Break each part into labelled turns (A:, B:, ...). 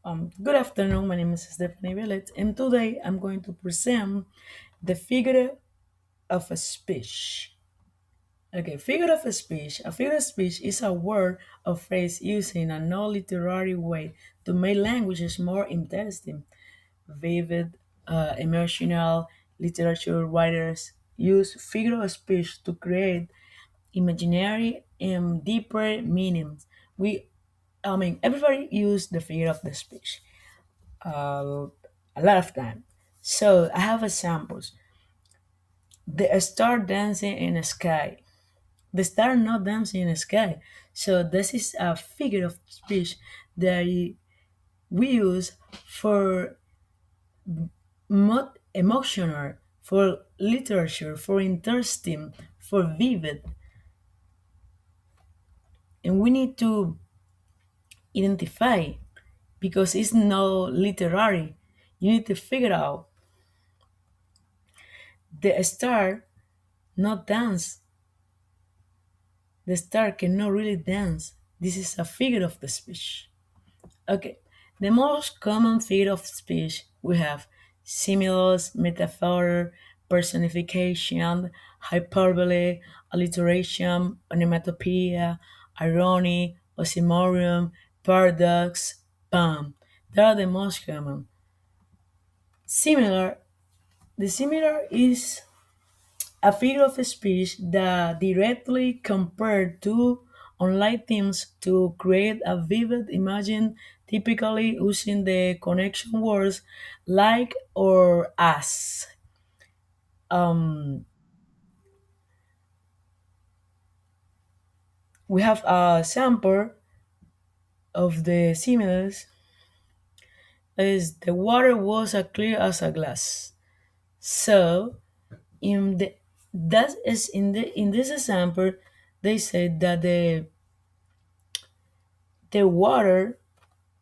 A: Good afternoon. My name is Stephanie Villet, and today I'm going to present the figure of a speech. Okay, figure of a speech. A figure of speech is a word or phrase used in a non-literary way to make languages more interesting, vivid, emotional. Literature writers use figure of speech to create imaginary and deeper meanings. Everybody use the figure of the speech uh, a lot of time. So I have examples. The star dancing in the sky. The star not dancing in the sky. So this is a figure of speech that we use for emotional, for literature, for interesting, for vivid, and we need to identify because it's no literary. You need to figure out the star not dance. The star cannot really dance. This is a figure of the speech. Okay, the most common figure of speech we have similes, metaphor, personification, hyperbole, alliteration, onomatopoeia, irony, oxymoron, paradox, pun. They are the most common. Similar, the similar is a figure of speech that directly compared two online themes to create a vivid image, typically using the connection words like or as. Um, we have a sample of the similes is the water was as clear as a glass. So in the that is in this example, they said that the water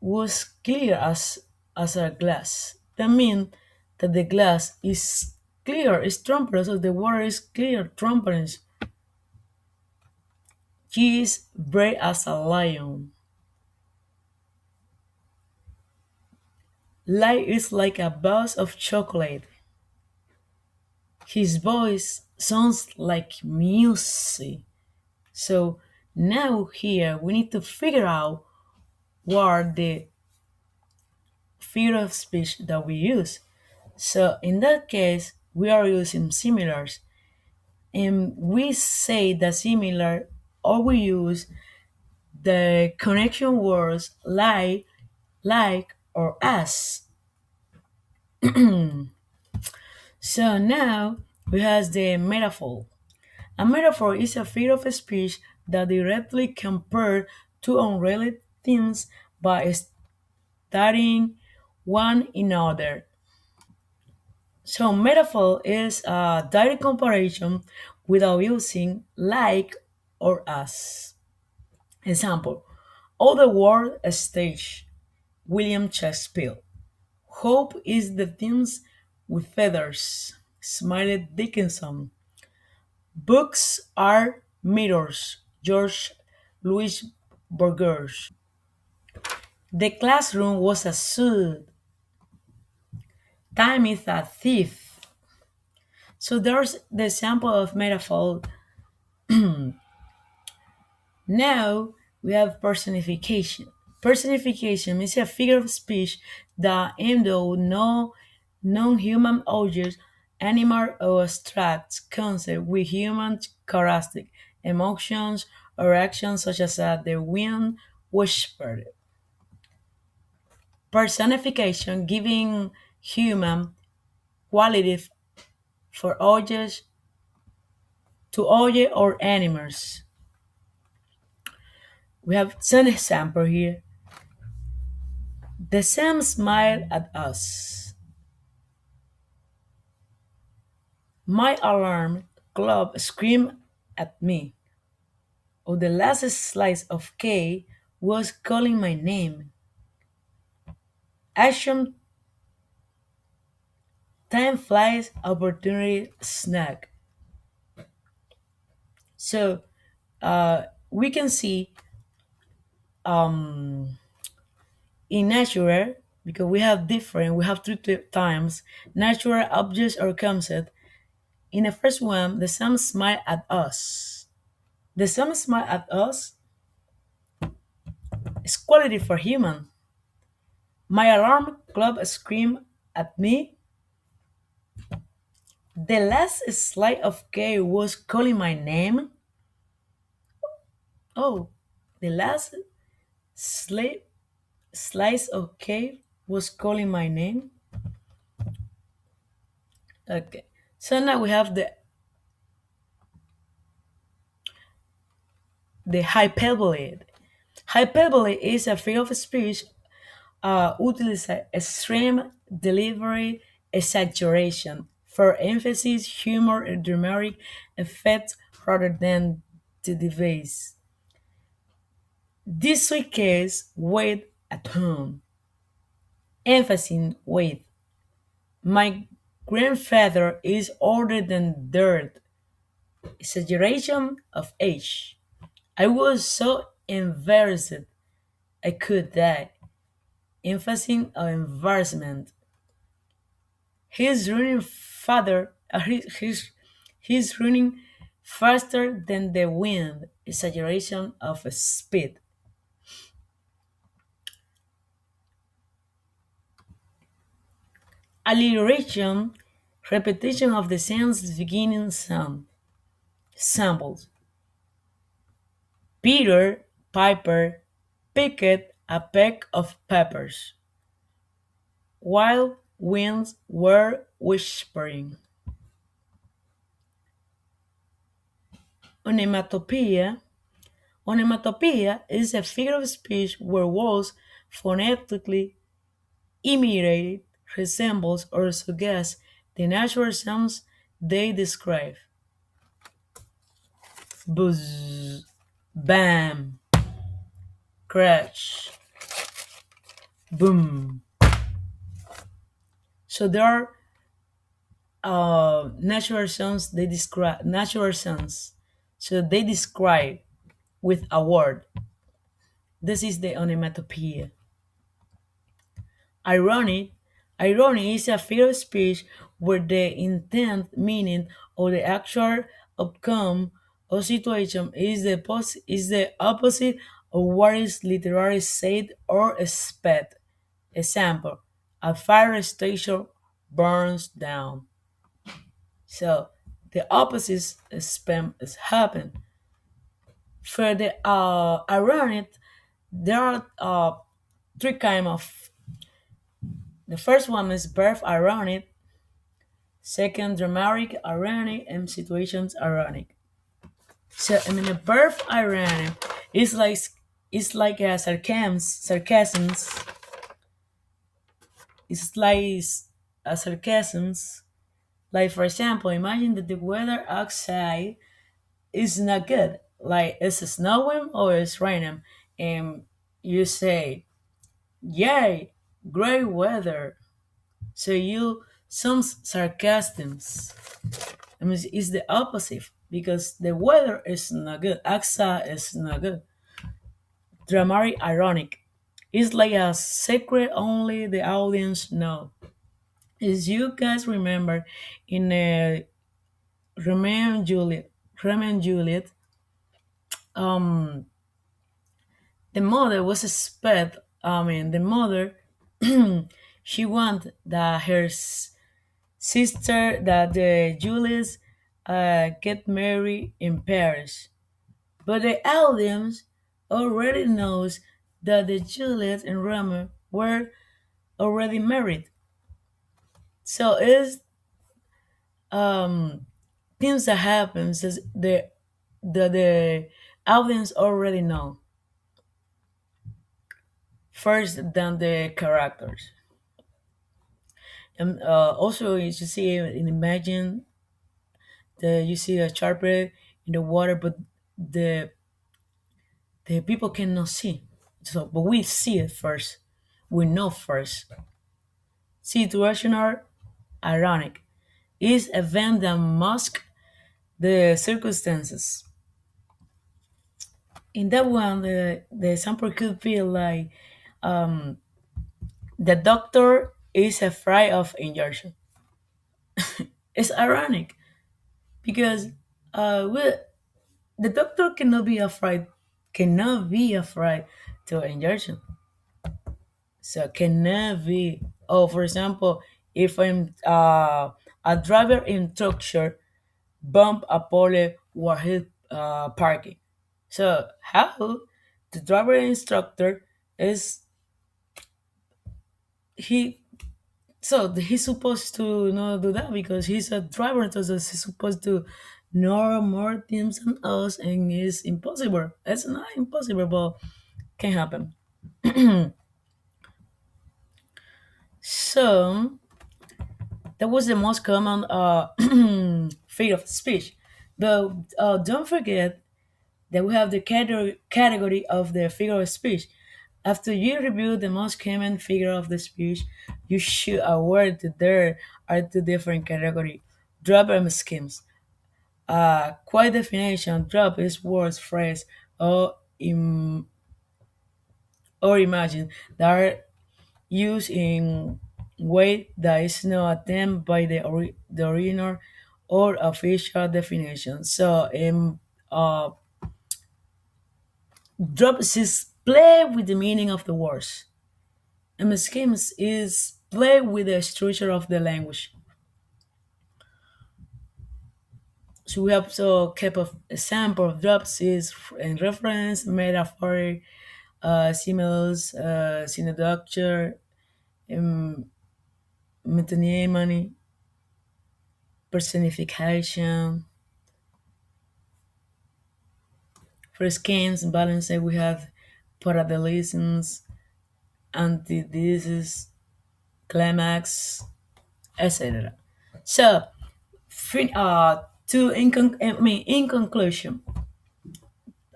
A: was clear as a glass. That means that the glass is clear, is transparent, so the water is clear, transparent. He is brave as a lion. Light is like a box of chocolate. His voice sounds like music. So now here we need to figure out what are the figure of speech that we use. So in that case, we are using similars. And we say the similar or we use the connection words like or as. So now we have the metaphor. A metaphor is a figure of speech that directly compares two unrelated things by studying one another. So metaphor is a direct comparison without using like or as. Example, all the world a stage, William Shakespeare. Hope is the things with feathers, smiled Dickinson. Books are mirrors, George Louis Burgers. The classroom was a zoo. Time is a thief. So there's the example of metaphor. Now we have personification. Personification is a figure of speech that embody no non-human objects, animal or abstract concept with human characteristics, emotions, or actions such as the wind whispered. Personification giving human quality for objects to objects or animals. We have some example here. The Sam smiled at us. My alarm clock screamed at me. Oh, the last slice of cake was calling my name. Action time flies, opportunity snack. So we can see um, In natural, because we have times natural objects or concept. In the first one, the sun smile at us. The sun smile at us is quality for human. My alarm clock scream at me. The last slide of K was calling my name. Oh, the last sli- slice of cake was calling my name. Okay. So now we have the hyperbole. Hyperbole is a figure of speech utilizes extreme delivery exaggeration for emphasis, humor, and dramatic effect rather than the device. This case weight at home. Emphasis weight. My grandfather is older than dirt. Exaggeration of age. I was so embarrassed I could die. Emphasis on embarrassment. He's running father. He's running faster than the wind. Exaggeration of speed. Alliteration. Repetition of the sentence beginning sound. Samples. Peter Piper picked a peck of peppers while winds were whispering. Onomatopoeia. Onomatopoeia is a figure of speech where words phonetically imitate, resembles, or suggest the natural sounds they describe. Buzz, bam, crash, boom. So there are natural sounds they describe natural sounds. So they describe with a word. This is the onomatopoeia. Ironic. Irony is a figure of speech where the intent, meaning, or the actual outcome or situation is the opposite of what is literally said or expected. Example: a fire station burns down. So the opposite is spam is happen. For the ironic, there are three kind of. The first one is birth ironic, second dramatic ironic, and situations ironic. So I mean the birth ironic is like a sarcasms. It's like a sarcasms. Like for example, imagine that the weather outside is not good. Like it's snowing or it's raining, and you say, "Yay, great weather." So you some sarcasms. I mean, it's the opposite because the weather is not good. AXA is not good. Dramatic ironic. It's like a secret only the audience know. As you guys remember in Romeo and Juliet, um, the mother was expect. I mean, the mother, she want that her sister, that the Julius, get married in Paris. But the audience already knows that the Juliet and Romeo were already married. So it's um things that happens is the audience already know first than the characters. And also you should see and imagine that you see a sharper in the water, but the the people cannot see. So, but we see it first. We know first. Situational ironic is event that mask the circumstances. In that one, the example could be like The doctor is afraid of injection. It's ironic because we, the doctor cannot be afraid to injection. So cannot be. Oh, for example, if I'm a driver instructor bump a pole while he parking. So how the driver instructor is he so he's supposed to not do that because he's a driver, so he's supposed to know more things than us, and it's impossible. It's not impossible, but can happen. So that was the most common figure of speech. But don't forget that we have the category of the figure of speech. After you review the most common figure of the speech, you should aware that there are two different categories: drop and schemes. Quite definition: drop is words, phrase, im- or imagine that are used in way that is not attempt by the original or official definition. So, drops is play with the meaning of the words. Schemes is play with the structure of the language. So we have so kept of example of drops is in reference, metaphor, similes, synecdoche, um, metonymy, personification. For schemes and balance, we have parallelisms, antithesis, climax, etc. So, in conclusion,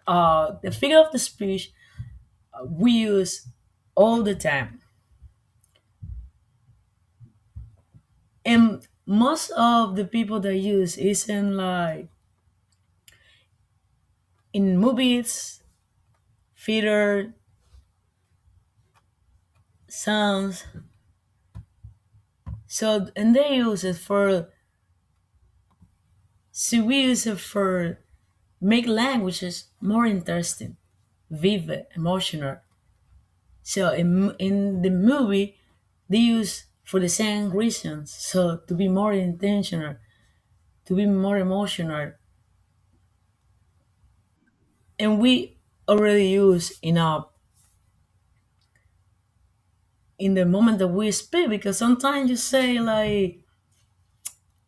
A: the figure of the speech we use all the time, and most of the people that use isn't like in movies, theater, songs. So, and they use it for, so we use it for make languages more interesting, vivid, emotional. So in the movie, they use for the same reasons. So to be more intentional, to be more emotional, and we already use in the moment that we speak, because sometimes you say like,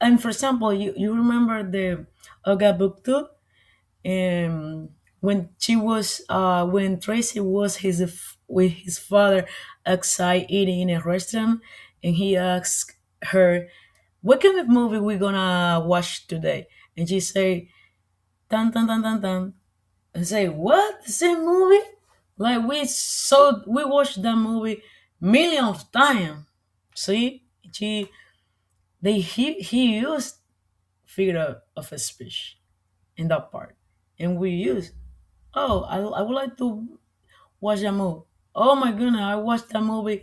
A: and for example, you remember the Oga Buktu, when Tracy was with his father outside eating in a restaurant, and he asked her, "What kind of movie we gonna watch today?" And she say, "Tan tan tan tan tan," and say, "What? The same movie? Like we watched that movie millions of times." See, he used figure of a speech in that part, and we use. Oh, I would like to watch a movie. Oh my goodness, I watched that movie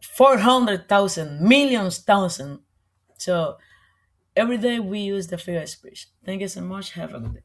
A: 400,000 millions thousand. So every day we use the figure of speech. Thank you so much. Have a good day.